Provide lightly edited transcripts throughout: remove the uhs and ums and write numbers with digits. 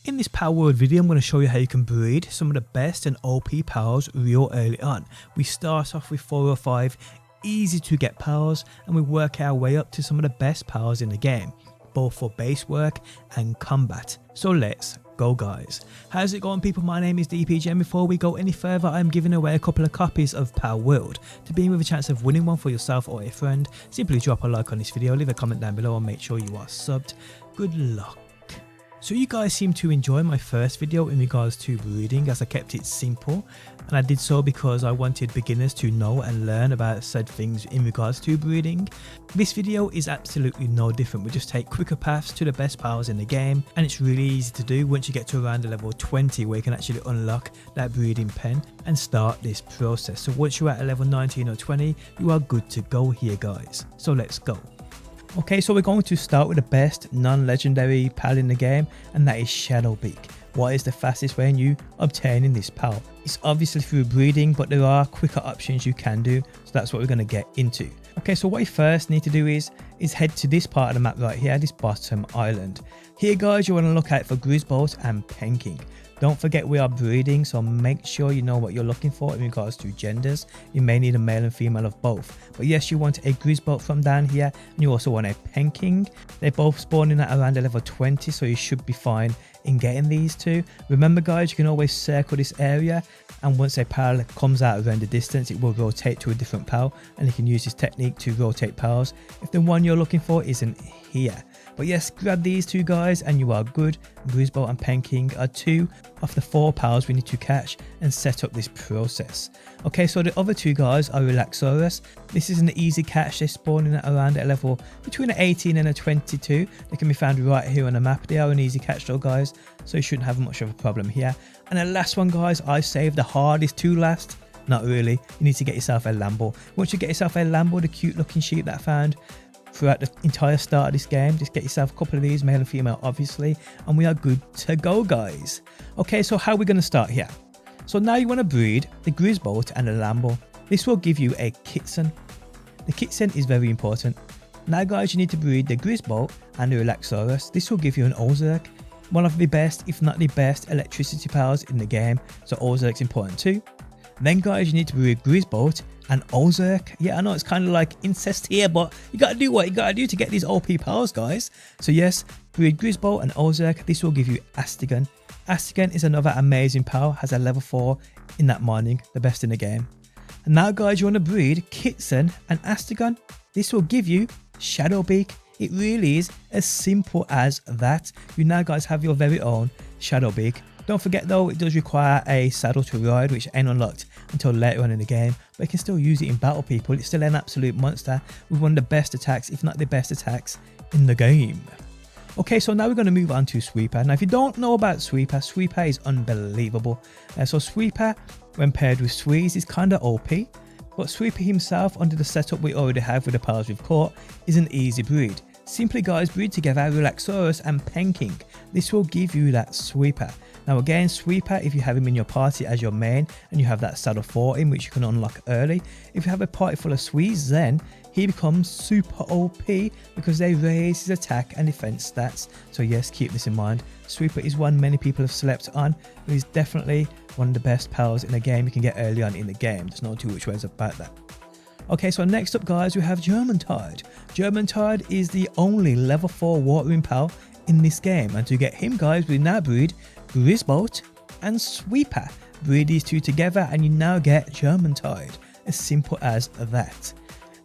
In this Power World video, I'm going to show you how you can breed some of the best and OP powers real early on. We start off with 4 or 5 easy to get powers, and we work our way up to some of the best powers in the game, both for base work and combat. So let's go, guys. How's it going, people? My name is DPJ, and before we go any further, I'm giving away a couple of copies of Power World. To be in with a chance of winning one for yourself or a friend, simply drop a like on this video, leave a comment down below, and make sure you are subbed. Good luck. So you guys seem to enjoy my first video in regards to breeding, as I kept it simple, and I did so because I wanted beginners to know and learn about said things in regards to breeding. This video is absolutely no different. We just take quicker paths to the best powers in the game, and it's really easy to do once you get to around the level 20, where you can actually unlock that breeding pen and start this process. So once you're at a level 19 or 20, you are good to go here, guys. So let's go. Okay, so we're going to start with the best non-legendary pal in the game, and that is Shadowbeak. What is the fastest way in you obtaining this power? It's obviously through breeding, but there are quicker options you can do, so that's what we're going to get into. Okay, so what you first need to do is head to this part of the map right here, this bottom island. Here, guys, you want to look out for Grizzbolt and Penking. Don't forget we are breeding, so make sure you know what you're looking for in regards to genders. You may need a male and female of both. But yes, you want a Grizzbolt from down here, and you also want a Penking. They're both spawning at around level 20, so you should be fine in getting these two. Remember, guys, you can always circle this area, and once a pal comes out around the distance, it will rotate to a different pal, and you can use this technique to rotate pals if the one you're looking for isn't here. But yes, grab these two guys and you are good. Grizzbolt and Penking are 2 of the 4 pals we need to catch and set up this process. Okay, so the other 2 guys are Relaxorus. This is an easy catch. They're spawning at around a level between an 18 and a 22. They can be found right here on the map. They are an easy catch though, guys, so you shouldn't have much of a problem here. And the last one, guys, I saved the hardest to last. Not really. You need to get yourself a Lambo. Once you get yourself a Lambo, the cute looking sheep that I found throughout the entire start of this game, just get yourself a couple of these, male and female obviously, and we are good to go, guys. Okay, so how are we going to start here? So now you want to breed the Grizzbolt and the Lambo. This will give you a Kitson. The Kitson is very important. Now, guys, you need to breed the Grizzbolt and the Relaxorus. This will give you an Ozark, one of the best, if not the best, electricity powers in the game, so Ozark's important too. Then, guys, you need to breed Grizzbolt and Ozark. Yeah, I know it's kind of like incest here, but you gotta do what you gotta do to get these OP powers, guys. So yes, breed Grizzbolt and Ozark. This will give you Astigan. Astigan is another amazing power, has a level 4 in that mining, the best in the game. And now, guys, you want to breed Kitson and Astigan. This will give you Shadowbeak. It really is as simple as that. You now, guys, have your very own Shadowbeak. Don't forget though, it does require a saddle to ride, which ain't unlocked until later on in the game, but you can still use it in battle, people. It's still an absolute monster with one of the best attacks, if not the best attacks in the game. Okay, so now we're going to move on to Sweeper. Now, if you don't know about Sweeper, Sweeper is unbelievable. So Sweeper, when paired with Squeeze, is kind of OP, but Sweeper himself, under the setup we already have with the powers we've caught, is an easy breed. Simply, guys, breed together Relaxorus and Penking. This will give you that Sweeper. Now again, Sweeper, if you have him in your party as your main and you have that saddle for him, which you can unlock early, if you have a party full of Squeeze, then he becomes super OP because they raise his attack and defense stats. So yes, keep this in mind. Sweeper is one many people have slept on, but he's definitely one of the best powers in the game you can get early on in the game. There's no two which ways about that. Okay, so next up, guys, we have Germantide. Germantide is the only level 4 watering power in this game, and to get him, guys, we now breed Grizzbolt and Sweeper. Breed these 2 together and you now get Germantide. As simple as that.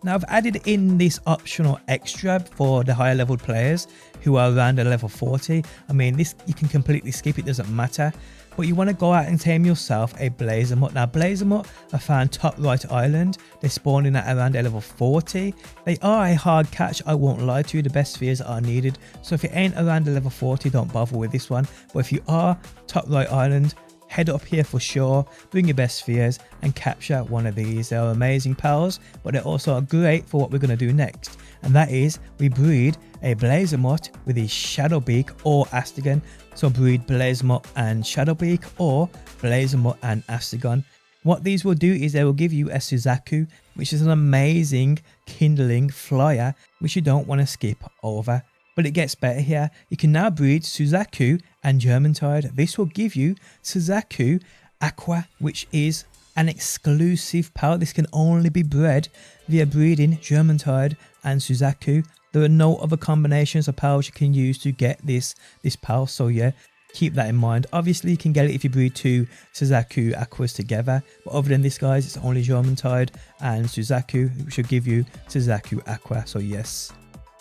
Now, I've added in this optional extra for the higher level players who are around a level 40. I mean, this you can completely skip, it doesn't matter. But you want to go out and tame yourself a Blazermutt. Now, Blazermutt are found top right island. They're spawning at around a level 40. They are a hard catch, I won't lie to you. The best spheres are needed. So if you ain't around a level 40, don't bother with this one. But if you are top right island, head up here for sure, bring your best spheres and capture one of these. They're amazing pals, but they're also great for what we're going to do next. And that is, we breed a Blazermutt with his Shadowbeak or Astigan. So breed Blazermutt and Shadowbeak or Blazermutt and Astigan. What these will do is they will give you a Suzaku, which is an amazing kindling flyer, which you don't want to skip over. But it gets better here. You can now breed Suzaku and Germantide, this will give you Suzaku Aqua, which is an exclusive power. This can only be bred via breeding Germantide and Suzaku. There are no other combinations of powers you can use to get this power, so yeah, keep that in mind. Obviously you can get it if you breed two Suzaku Aquas together, but other than this guys, it's only Germantide and Suzaku, which will give you Suzaku Aqua, so yes.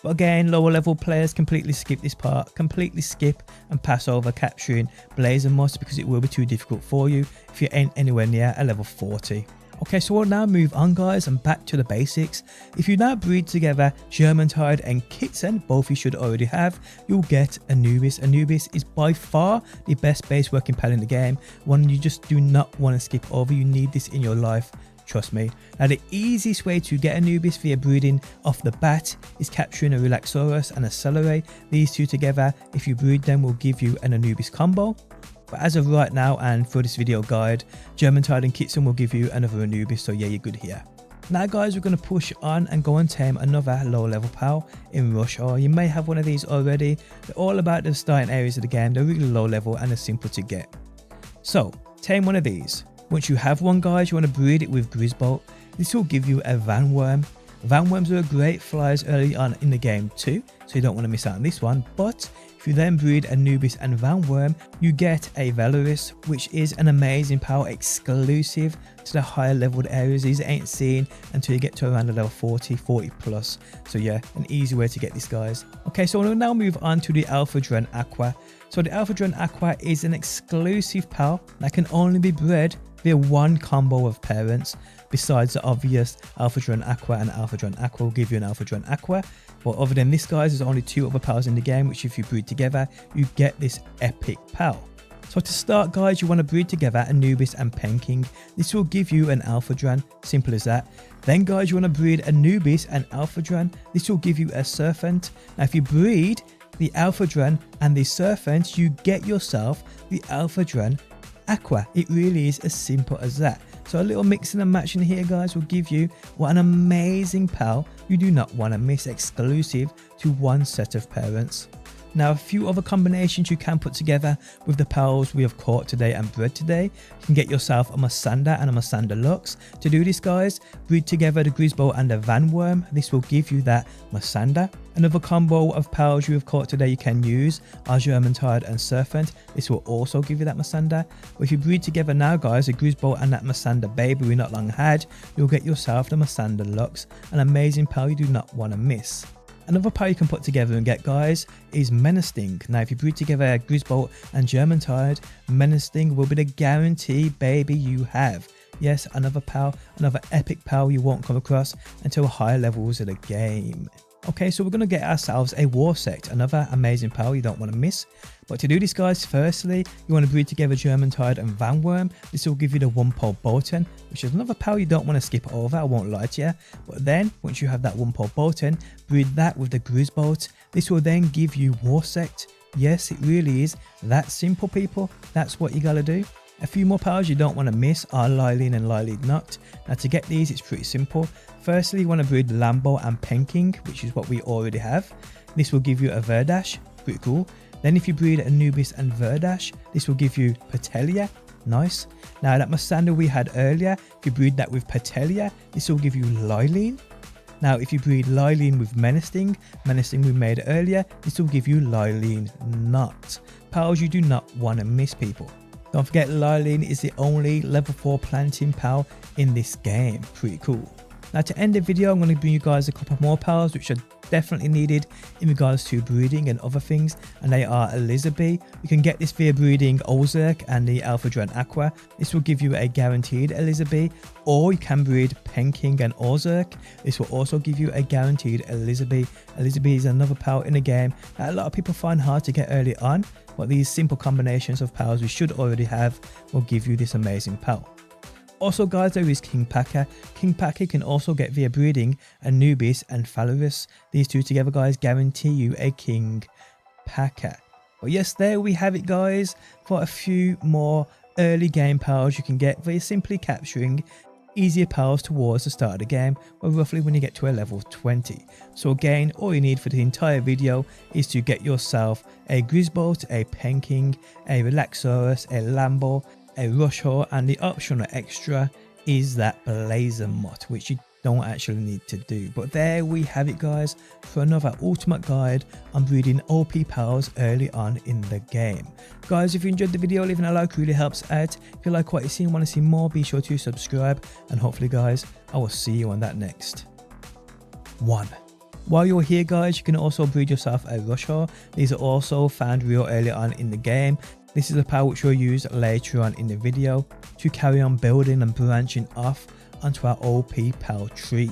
But again, lower level players completely skip this part, completely skip and pass over capturing Blazer Moss because it will be too difficult for you if you ain't anywhere near a level 40. Okay, so we'll now move on guys and back to the basics. If you now breed together Germantide and Kitten, both you should already have, you'll get Anubis. Anubis is by far the best base working pal in the game, one you just do not want to skip over. You need this in your life, trust me. Now the easiest way to get Anubis via breeding off the bat is capturing a Relaxaurus and a Celeray. These two together, if you breed them, will give you an Anubis combo. But as of right now and for this video guide, Germantide and Kitten will give you another Anubis, so yeah, you're good here. Now guys, we're going to push on and go and tame another low level pal in Rush, or you may have one of these already. They're all about the starting areas of the game. They're really low level and they're simple to get. So tame one of these. Once you have one guys, you want to breed it with Grizzbolt. This will give you a Vanworm. Vanworms are great flyers early on in the game too, so you don't want to miss out on this one. But if you then breed Anubis and Vanworm, you get a Valoris, which is an amazing power exclusive to the higher leveled areas. These ain't seen until you get to around the level 40 plus. So yeah, an easy way to get these guys. Okay, so we'll now move on to the Alpha Dren Aqua. So the Alpha Dren Aqua is an exclusive power that can only be bred via one combo of parents. Besides the obvious Alpha Dren Aqua and Alpha Dren Aqua will give you an Alpha Dren Aqua. But other than this guys, there's only two other powers in the game, which if you breed together, you get this epic power. So to start guys, you want to breed together Anubis and Penking. This will give you an Alpha Dren, simple as that. Then guys, you want to breed Anubis and Alpha Dren. This will give you a Serpent. Now if you breed the Alpha Dren and the Serpent, you get yourself the Alpha Dren Aqua. It really is as simple as that. So a little mixing and matching here guys will give you what an amazing pal you do not want to miss, exclusive to one set of parents. Now a few other combinations you can put together with the pals we have caught today and bred today. You can get yourself a Mosander and a Mosander Lux. To do this guys, breed together the Grizzbolt and the Vanworm. This will give you that Mosander. Another combo of pals you have caught today you can use are Germantide and Serpent. This will also give you that Mosander. But if you breed together now guys, the Grizzbolt and that Mosander baby we not long had, you'll get yourself the Mosander Lux, an amazing pal you do not want to miss. Another power you can put together and get guys is Menacing. Now if you breed together Grizzbolt and Germantide, Menacing will be the guarantee baby you have. Yes, another power, another epic power you won't come across until higher levels of the game. Okay, so we're going to get ourselves a Warsect, another amazing power you don't want to miss. But to do this guys, firstly, you want to breed together Germantide and Vanworm. This will give you the one pole Bolton, which is another power you don't want to skip over, I won't lie to you. But then, once you have that one pole Bolton, breed that with the Grizzbolt. This will then give you Warsect. Yes, it really is that simple people, that's what you gotta do. A few more powers you don't want to miss are Lylene and Lylene Noct. Now to get these, it's pretty simple. Firstly, you want to breed Lambo and Penking, which is what we already have. This will give you a Verdash, pretty cool. Then if you breed Anubis and Verdash, this will give you Petelia, nice. Now that Mosander we had earlier, if you breed that with Petelia, this will give you Lylene. Now if you breed Lylene with Menacing we made earlier, this will give you Lylene Noct. Powers you do not want to miss people. Don't forget Lylene is the only level 4 planting pal in this game, pretty cool. Now to end the video, I'm going to bring you guys a couple more pals which are definitely needed in regards to breeding and other things, and they are Elizabeth. You can get this via breeding Ozark and the Alpha Dren Aqua. This will give you a guaranteed Elizabeth, or you can breed Penking and Ozark. This will also give you a guaranteed Elizabeth. Elizabeth is another pal in the game that a lot of people find hard to get early on, but these simple combinations of pals we should already have will give you this amazing pal. Also guys, there is King Packer. King Packer can also get via breeding Anubis and Phalaris. These two together guys guarantee you a King Packer. But yes, there we have it guys. Quite a few more early game pals you can get via simply capturing easier powers towards the start of the game, or roughly when you get to a level 20. So again, all you need for the entire video is to get yourself a Grizzbolt, a Penking, a Relaxaurus, a Lambo, a Rushhaw, and the optional extra is that Blazer Mutt, which you don't actually need to do. But there we have it, guys, for another ultimate guide on breeding OP pals early on in the game. Guys, if you enjoyed the video, leaving a like really helps out. If you like what you see and want to see more, be sure to subscribe, and hopefully guys, I will see you on that next one. While you're here, guys, you can also breed yourself a Rushhaw. These are also found real early on in the game. This is a pal which we'll use later on in the video to carry on building and branching off onto our OP pal tree.